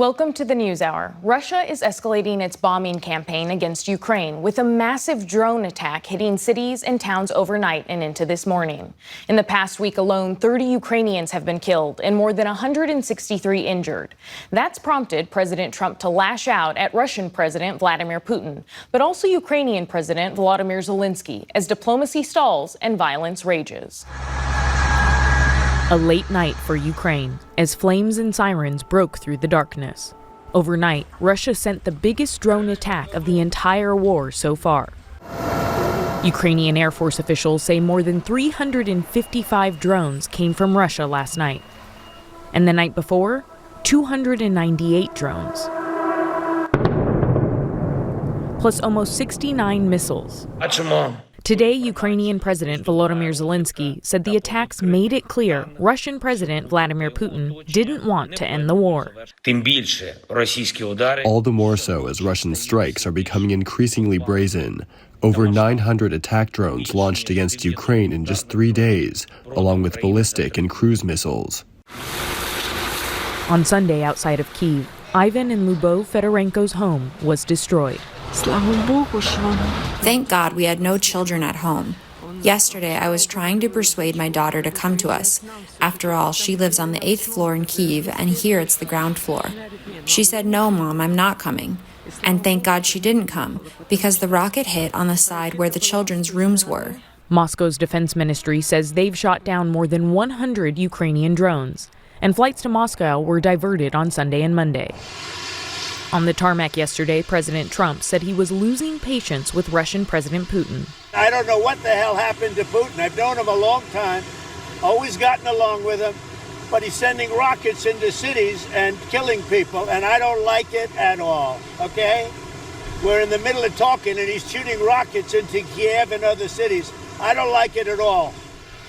Welcome to the News Hour. Russia is escalating its bombing campaign against Ukraine with a massive drone attack hitting cities and towns overnight and into this morning. In the past week alone, 30 Ukrainians have been killed and more than 163 injured. That's prompted President Trump to lash out at Russian President Vladimir Putin, but also Ukrainian President Volodymyr Zelenskyy as diplomacy stalls and violence rages. A late night for Ukraine as flames and sirens broke through the darkness. Overnight, Russia sent the biggest drone attack of the entire war so far. Ukrainian Air Force officials say more than 355 drones came from Russia last night. And the night before, 298 drones. Plus almost 69 missiles. Today, Ukrainian President Volodymyr Zelenskyy said the attacks made it clear Russian President Vladimir Putin didn't want to end the war. All the more so as Russian strikes are becoming increasingly brazen. Over 900 attack drones launched against Ukraine in just 3 days, along with ballistic and cruise missiles. On Sunday outside of Kyiv, Ivan and Lyubov Fedorenko's home was destroyed. Thank God we had no children at home. Yesterday, I was trying to persuade my daughter to come to us. After all, she lives on the 8th floor in Kyiv, and here it's the ground floor. She said, "No, Mom, I'm not coming." And thank God she didn't come, because the rocket hit on the side where the children's rooms were. Moscow's defense ministry says they've shot down more than 100 Ukrainian drones, and flights to Moscow were diverted on Sunday and Monday. On the tarmac yesterday, President Trump said he was losing patience with Russian President Putin. I don't know what the hell happened to Putin. I've known him a long time, always gotten along with him, but he's sending rockets into cities and killing people, and I don't like it at all, okay? We're in the middle of talking, and he's shooting rockets into Kiev and other cities. I don't like it at all.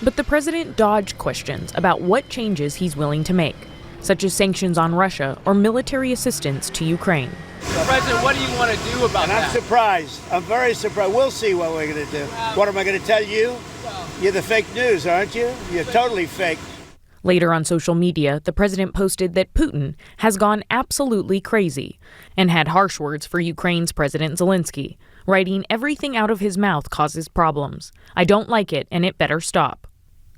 But the president dodged questions about what changes he's willing to make, such as sanctions on Russia or military assistance to Ukraine. President, what do you want to do about that? I'm surprised. I'm very surprised. We'll see what we're going to do. What am I going to tell you? You're the fake news, aren't you? You're totally fake. Later on social media, the president posted that Putin has gone absolutely crazy and had harsh words for Ukraine's President Zelenskyy, writing, "Everything out of his mouth causes problems. I don't like it, and it better stop."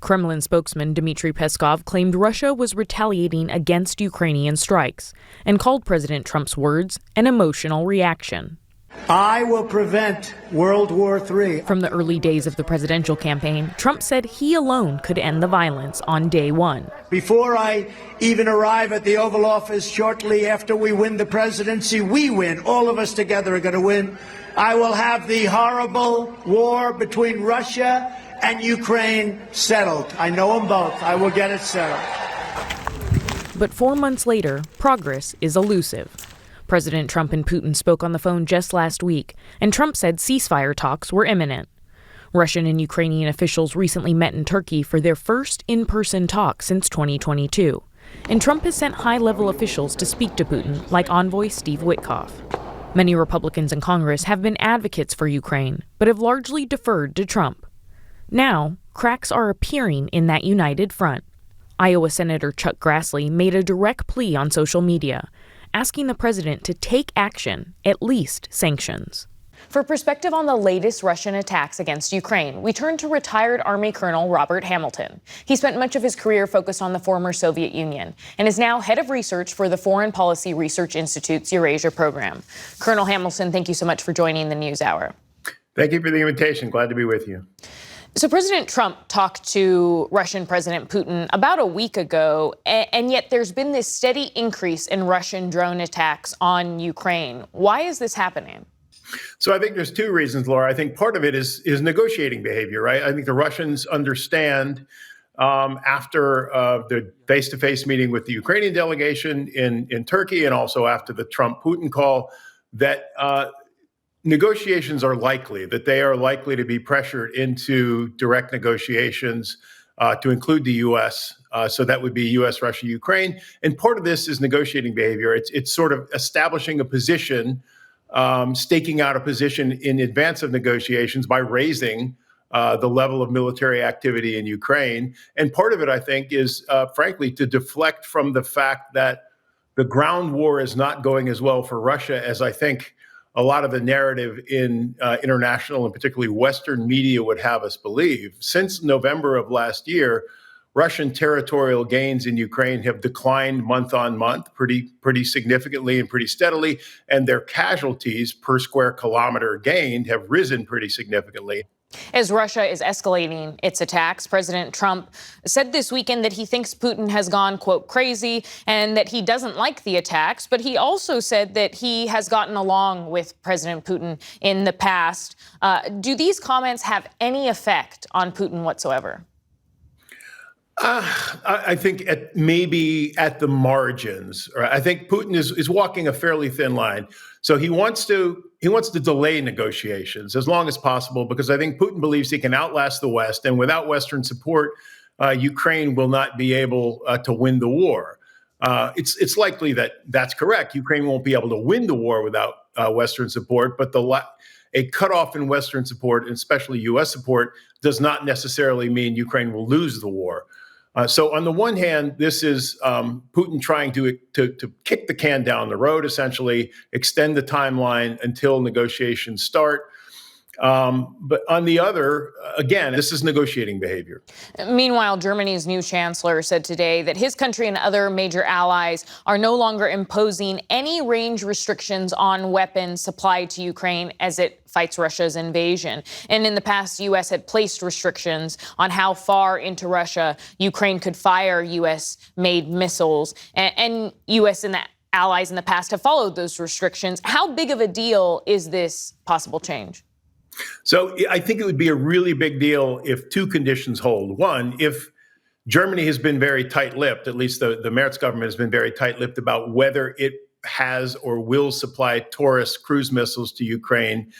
Kremlin spokesman Dmitry Peskov claimed Russia was retaliating against Ukrainian strikes and called President Trump's words an emotional reaction. I will prevent World War III. From the early days of the presidential campaign, Trump said he alone could end the violence on day one. Before I even arrive at the Oval Office, shortly after we win the presidency, we win. All of us together are going to win. I will have the horrible war between Russia and Ukraine settled. I know them both. I will get it settled. But 4 months later, progress is elusive. President Trump and Putin spoke on the phone just last week, and Trump said ceasefire talks were imminent. Russian and Ukrainian officials recently met in Turkey for their first in-person talk since 2022. And Trump has sent high-level officials to speak to Putin, like envoy Steve Witkoff. Many Republicans in Congress have been advocates for Ukraine, but have largely deferred to Trump. Now, cracks are appearing in that united front. Iowa Senator Chuck Grassley made a direct plea on social media, asking the president to take action, at least sanctions. For perspective on the latest Russian attacks against Ukraine, we turn to retired Army Colonel Robert Hamilton. He spent much of his career focused on the former Soviet Union and is now head of research for the Foreign Policy Research Institute's Eurasia program. Colonel Hamilton, thank you so much for joining the News Hour. Thank you for the invitation. Glad to be with you. So President Trump talked to Russian President Putin about a week ago, and yet there's been this steady increase in Russian drone attacks on Ukraine. Why is this happening? So I think there's two reasons, Laura. I think part of it is negotiating behavior, right? I think the Russians understand after the face-to-face meeting with the Ukrainian delegation in Turkey and also after the Trump-Putin call that negotiations are likely, that they are likely to be pressured into direct negotiations to include the U.S. So that would be U.S., Russia, Ukraine. And part of this is negotiating behavior. It's sort of establishing a position, staking out a position in advance of negotiations by raising the level of military activity in Ukraine. And part of it, I think, is, frankly, to deflect from the fact that the ground war is not going as well for Russia as I think a lot of the narrative in international and particularly Western media would have us believe. Since November of last year, Russian territorial gains in Ukraine have declined month on month pretty significantly and pretty steadily, and their casualties per square kilometer gained have risen pretty significantly. As Russia is escalating its attacks, President Trump said this weekend that he thinks Putin has gone, quote, crazy, and that he doesn't like the attacks. But he also said that he has gotten along with President Putin in the past. Do these comments have any effect on Putin whatsoever? I think maybe at the margins. Right? I think Putin is walking a fairly thin line. So he wants to delay negotiations as long as possible because I think Putin believes he can outlast the West, and without Western support, Ukraine will not be able to win the war. It's likely that that's correct. Ukraine won't be able to win the war without Western support, but a cutoff in Western support, and especially U.S. support, does not necessarily mean Ukraine will lose the war. So on the one hand, this is Putin trying to kick the can down the road, essentially extend the timeline until negotiations start. But on the other, again, this is negotiating behavior. Meanwhile, Germany's new chancellor said today that his country and other major allies are no longer imposing any range restrictions on weapons supplied to Ukraine as it fights Russia's invasion. And in the past, the U.S. had placed restrictions on how far into Russia Ukraine could fire U.S.-made missiles. And U.S. and the allies in the past have followed those restrictions. How big of a deal is this possible change? So I think it would be a really big deal if two conditions hold. One, if Germany has been very tight-lipped, at least the Merz government has been very tight-lipped about whether it has or will supply Taurus cruise missiles to Ukraine.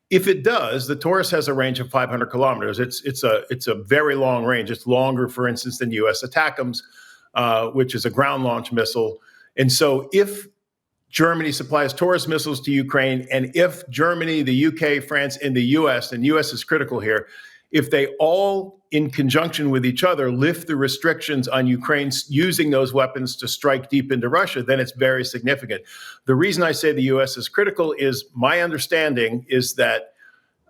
If it does, the Taurus has a range of 500 kilometers. It's a very long range. It's longer, for instance, than U.S. ATACMS, which is a ground launch missile. And so if Germany supplies Taurus missiles to Ukraine, and if Germany, the UK, France, and the US, and US is critical here, if they all, in conjunction with each other, lift the restrictions on Ukraine using those weapons to strike deep into Russia, then it's very significant. The reason I say the US is critical is my understanding is that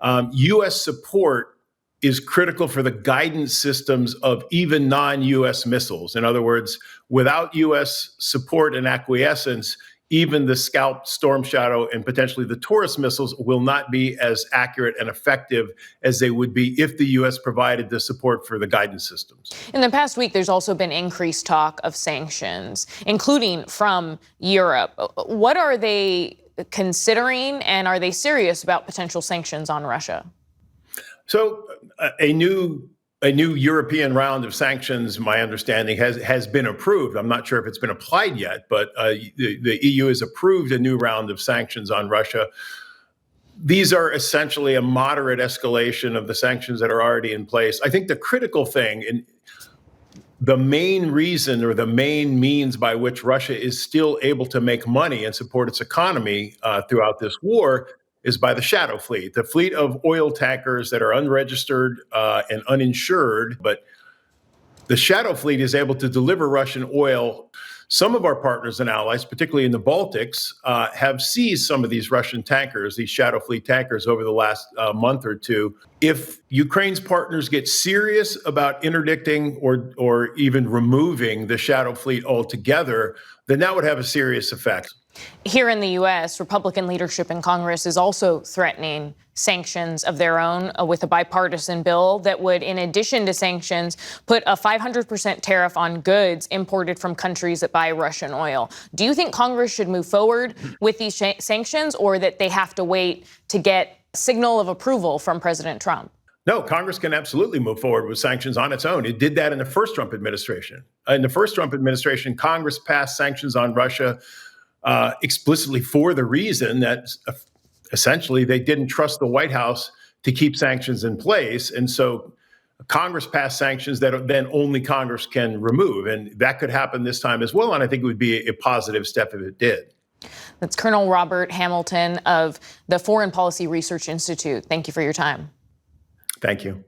US support is critical for the guidance systems of even non-US missiles. In other words, without US support and acquiescence, even the Scalp, Storm Shadow, and potentially the Taurus missiles will not be as accurate and effective as they would be if the U.S. provided the support for the guidance systems. In the past week, there's also been increased talk of sanctions, including from Europe. What are they considering, and are they serious about potential sanctions on Russia? So a new European round of sanctions, my understanding, has been approved. I'm not sure if it's been applied yet, but the EU has approved a new round of sanctions on Russia. These are essentially a moderate escalation of the sanctions that are already in place. I think the critical thing, and the main reason or the main means by which Russia is still able to make money and support its economy throughout this war is by the shadow fleet, the fleet of oil tankers that are unregistered and uninsured. But the shadow fleet is able to deliver Russian oil. Some of our partners and allies, particularly in the Baltics, have seized some of these Russian tankers, these shadow fleet tankers, over the last month or two. If Ukraine's partners get serious about interdicting or even removing the shadow fleet altogether, then that would have a serious effect. Here in the U.S., Republican leadership in Congress is also threatening sanctions of their own with a bipartisan bill that would, in addition to sanctions, put a 500% tariff on goods imported from countries that buy Russian oil. Do you think Congress should move forward with these sanctions, or that they have to wait to get a signal of approval from President Trump? No, Congress can absolutely move forward with sanctions on its own. It did that in the first Trump administration. In the first Trump administration, Congress passed sanctions on Russia explicitly for the reason that essentially they didn't trust the White House to keep sanctions in place. And so Congress passed sanctions that then only Congress can remove. And that could happen this time as well. And I think it would be a positive step if it did. That's Colonel Robert Hamilton of the Foreign Policy Research Institute. Thank you for your time. Thank you.